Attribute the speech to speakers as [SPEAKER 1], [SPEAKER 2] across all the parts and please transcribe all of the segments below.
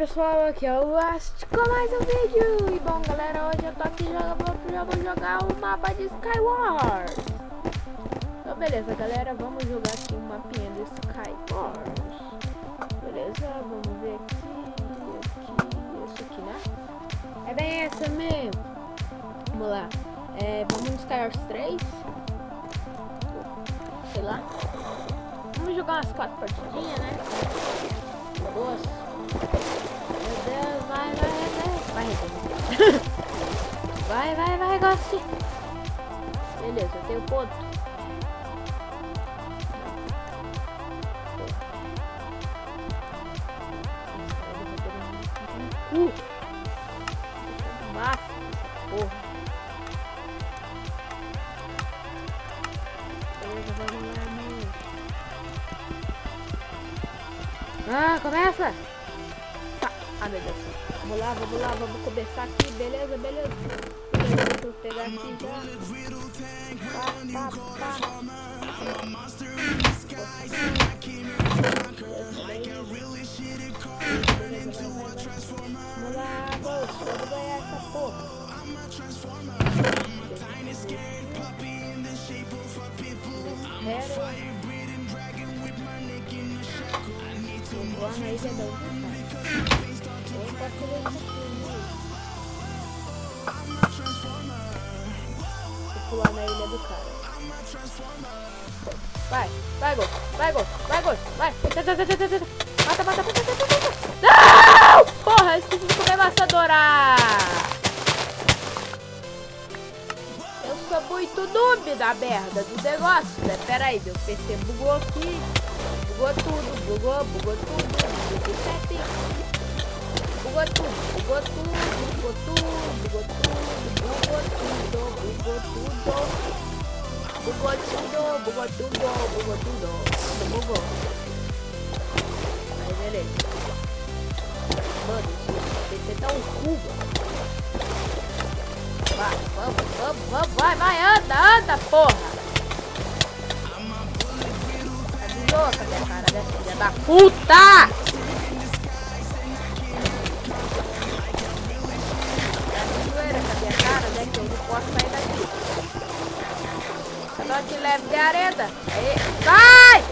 [SPEAKER 1] pessoal, aqui é o Ast com mais um vídeo. E bom galera, hoje eu tô aqui vou jogar o mapa de Skywars. Então beleza galera, vamos jogar aqui o mapinha de Skywars. Beleza, vamos ver aqui, esse aqui, né? É bem essa mesmo. Vamos lá, vamos no Skywars 3. Sei lá. Vamos jogar umas 4 partidinhas, né? Boas. Meu Deus, vai, Ghost. Beleza, eu tenho ponto. Massa, porra. Beleza, vamos lá, meu. Ah, começa! Tá. Ah, meu Deus. Vamos lá, vamos começar aqui, beleza. Deixa eu pegar aqui já. Vamos lá, Ghost, vamos ganhar essa porra. Voar na ilha da vou pular na ilha do cara. Vai, Ghost. Vai. Mata. Não! Porra, eu esqueci de comer maçã dourada. Eu sou muito noob da merda do negócio, né? Pera aí, meu PC bugou aqui. Bugou tudo. Bugou tudo. Aí, beleza. Mano, esse PC tá um cubo. Vai, anda, porra. Tá de louca, minha cara, né, filha da puta! Que eu não posso sair daqui. Só te leve de arena. Aí, vai!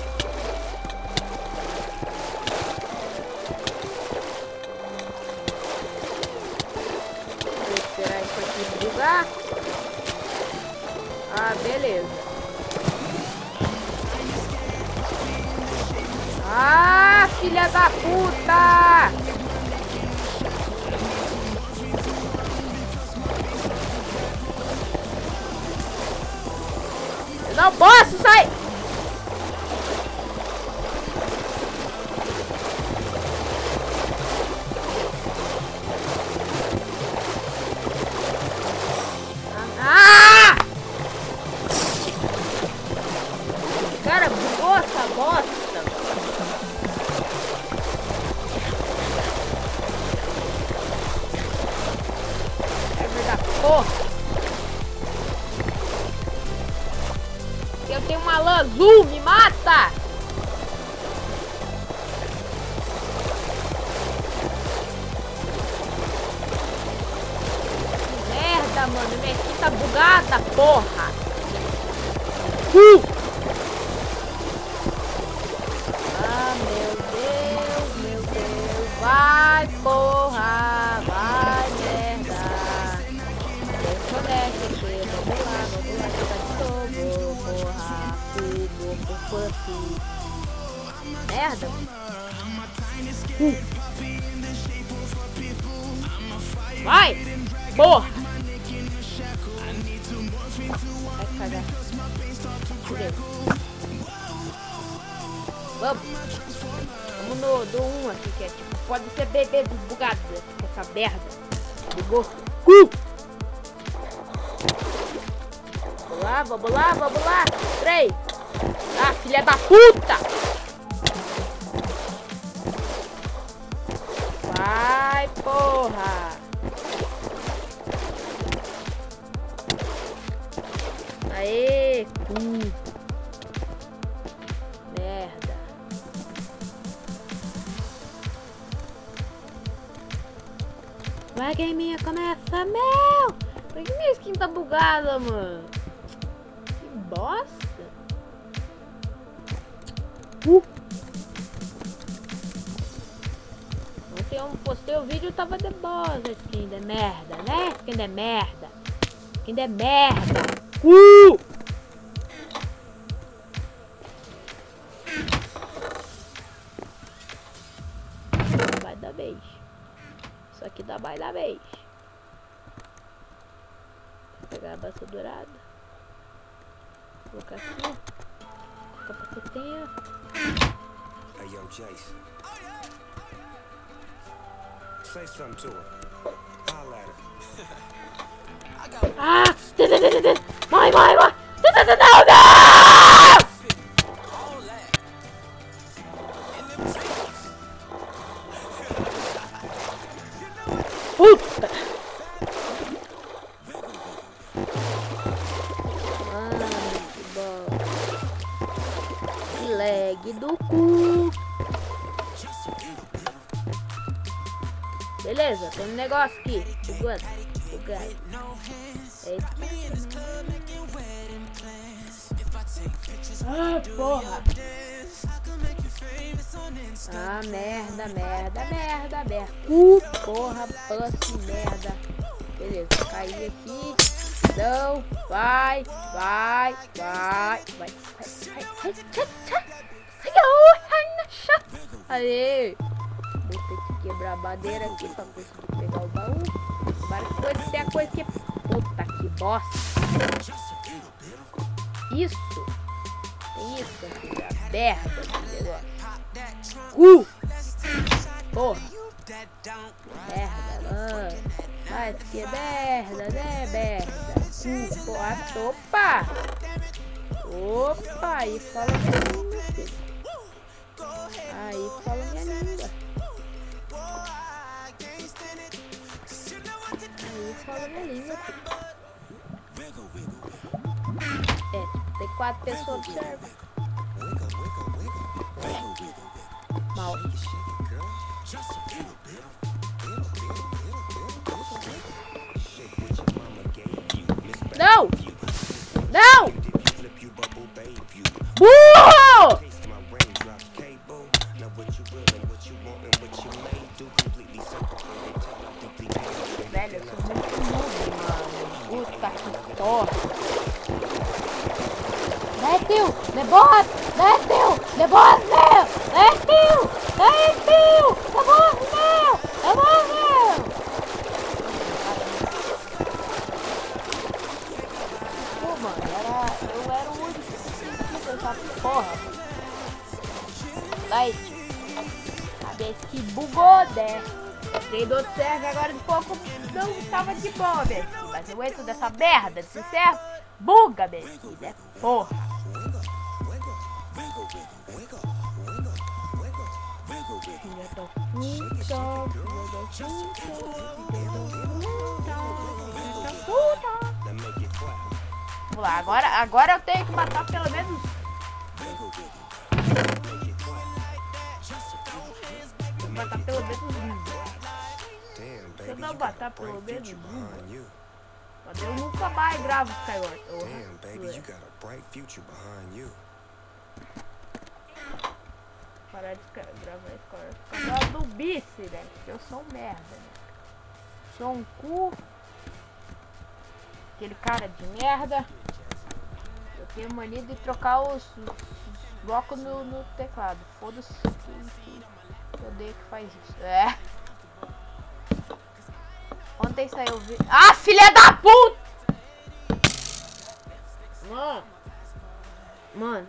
[SPEAKER 1] Vou esperar isso aqui bugar. Ah, beleza. Ah, filha da puta! Não posso sair! Ah! Cara, bugou essa bosta! É verdade, porra! Eu tenho uma lã azul, me mata! Que merda, mano, minha aqui tá bugada, porra! Ah, meu Deus, vai, porra, vai, merda! Desconecta aqui, vamos lá, jogar de novo, porra, cubo, merda! Vai, porra! Vai cagar. Vamos no do 1 aqui, que é tipo, pode ser bebê bugado, essa merda. Bugou. Vamos lá. 3. Ah, filha da puta! Vai, porra! Aê, merda. Vai, gaminha, começa, meu! Por que minha skin tá bugada, mano? Que bosta! Ontem eu postei o vídeo e tava de boa. Skin de merda, né? Skin de merda. Skin de merda. Vai dar beijo. Isso aqui vai dar beijo. Vou pegar a basta dourada. Vou colocar aqui. Colocar a paquetinha.
[SPEAKER 2] Hey, yo, Jace. Say something to her. Holla at her.
[SPEAKER 1] Ah! Morre! Não! Puta! Mano, que bom. Que lag do cu. Beleza, tem um negócio aqui. Bugado. Eita. Ah, porra. Ah, merda. Porra, pussy, merda. Beleza, caí aqui. Não, vai. Aê. Vou ter que quebrar a madeira aqui pra conseguir pegar o baú. Várias coisas, tem a coisa que... Puta que bosta. Isso. Tem isso aqui, a merda desse negócio. Porra. Merda, mano. Vai, que merda, né, merda. Porra, opa, aí fala minha língua, filho. Aí fala minha língua. É, tem 4 pessoas que servem. Mal. Não! Burro! Velho, eu sou muito noob, mano. Puta que porra. Desceu! Debora! Desceu! Debora, meu! Desceu! Debora, meu! Pô, mano, eu era o único que conseguia essa porra. Aí, a vez que bugou, né? Entrei do outro server, agora de pouco não tava de boa, meu filho. Mas eu entro dessa merda desse server, buga, meu filho, né? Porra. Vamos lá, agora eu tenho que matar pelo menos... matar pelo menos um. Se eu não matar pelo menos um, eu nunca mais gravo Skyward. Parar de gravar Skyward. Por causa do bice, né? Porque eu sou um merda, né? Sou um cu. Aquele cara de merda. Eu tenho mania de trocar os blocos no teclado. Foda-se. Eu odeio que faz isso. É. Ontem saiu o vídeo. Ah, filha da puta! Mano.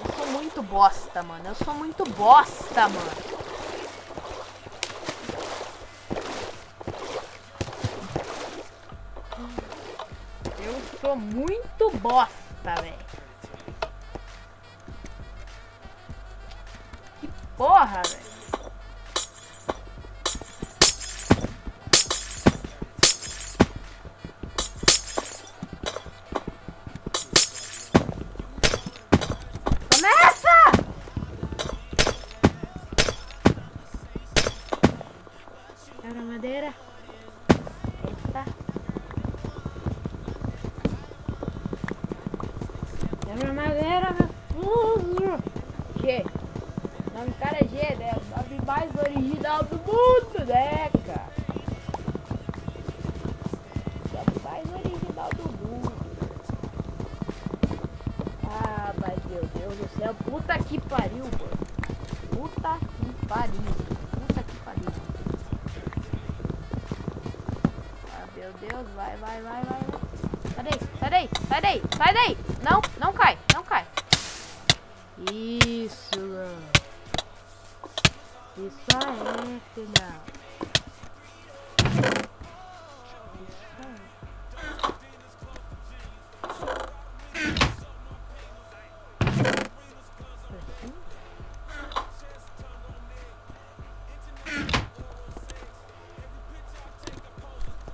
[SPEAKER 1] Eu sou muito bosta, mano. Eu sou muito bosta, mano. velho. Que porra, velho. Minha madeira, G. O nome do cara é G, né? O nome mais original do mundo, né, cara? O nome mais original do mundo. Ah, mas meu Deus do céu. Puta que pariu, mano. Puta que pariu. Puta que pariu. Ah, meu Deus. Vai. Sai daí. Sai daí. Não cai. Isso, mano. Isso aí, filhão. Isso aí.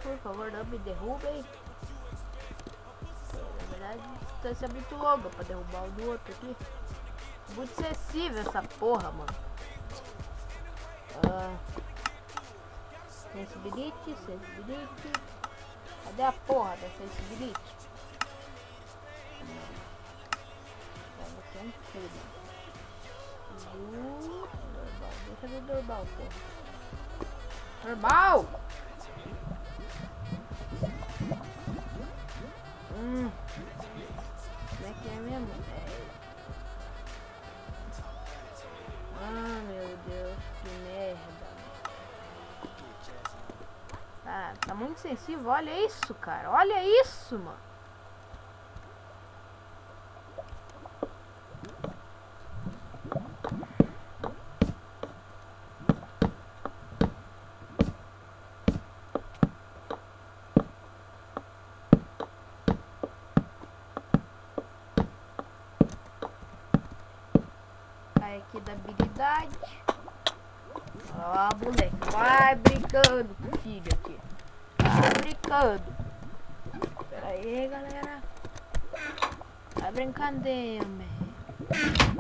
[SPEAKER 1] Por favor, não me derrubem. Na verdade, a distância é muito longa pra derrubar o do outro aqui. Muito sensível essa porra, mano. Sensibility. Cadê a porra da sensibility? Aqui é um furo. Normal. Deixa eu ver normal, porra. Normal! Como é que é mesmo? Ah, meu Deus, que merda. Tá muito sensível. Olha isso, cara. Olha isso, mano. Sai aqui da habilidade. Ó, moleque. Vai brincando com o filho aqui. Vai brincando. Pera aí, galera. Vai brincando,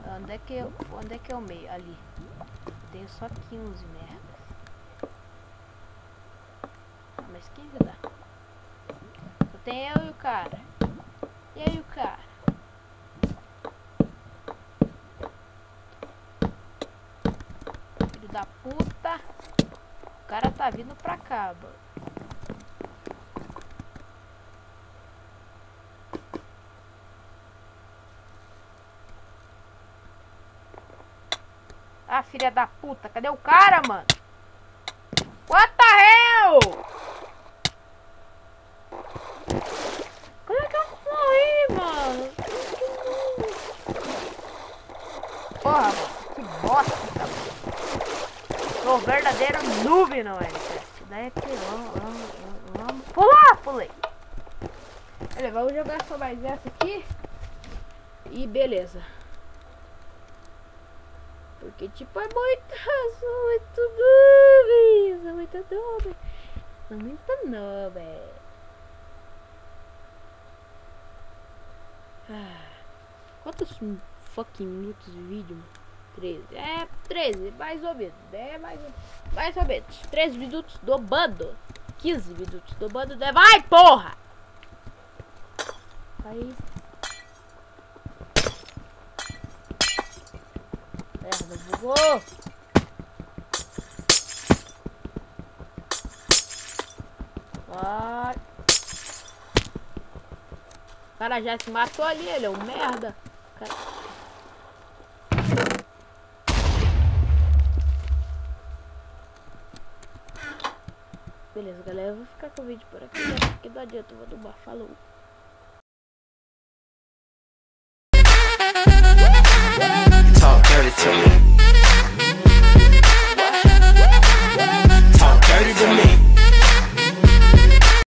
[SPEAKER 1] Onde é que é o meio? Ali. Tenho só 15 merdas. Mas 15 dá. Só tem eu e o cara. E aí o cara? Filho da puta. O cara tá vindo pra cá, mano. Ah, filha da puta, cadê o cara, mano? What the hell? Como é que eu morri, mano? Porra, mano, que bosta, mano. Sou verdadeiro noob, não é? Daí aqui, vamos. Pulei. Olha, vamos jogar só mais essa aqui. E beleza. Porque, tipo, é muito noob. Quantos fucking minutos de vídeo, mano? 13. 13, mais ou menos. Mais ou menos. 13 minutos do bando. 15 minutos do bando. Vai, porra! Aí. Merda, bugou. Vai. O cara já se matou ali, ele é um merda. Beleza, galera, eu vou ficar com o vídeo por aqui, né? Porque não adianta, eu vou dubar. Falou.